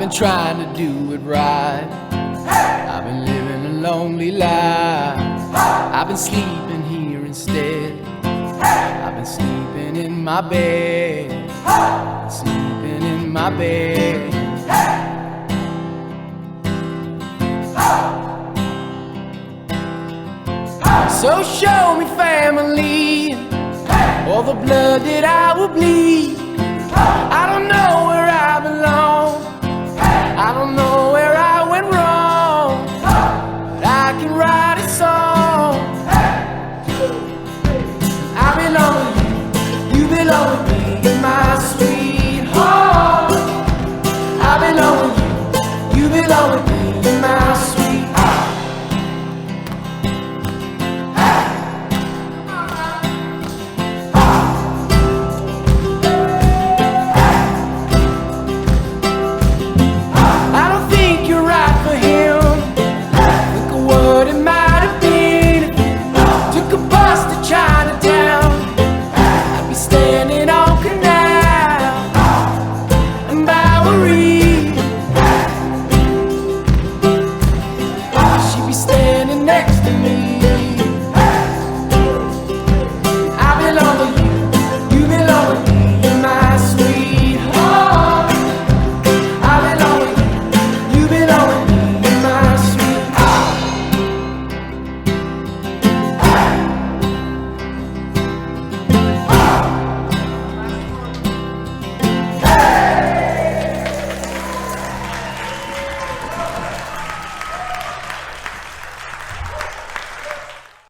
been trying to do it right. I've been living a lonely life. I've been sleeping here instead. I've been sleeping in my bed. Sleeping in my bed. So show me family, all the blood that I will bleed. I don't know where I belong. I don't know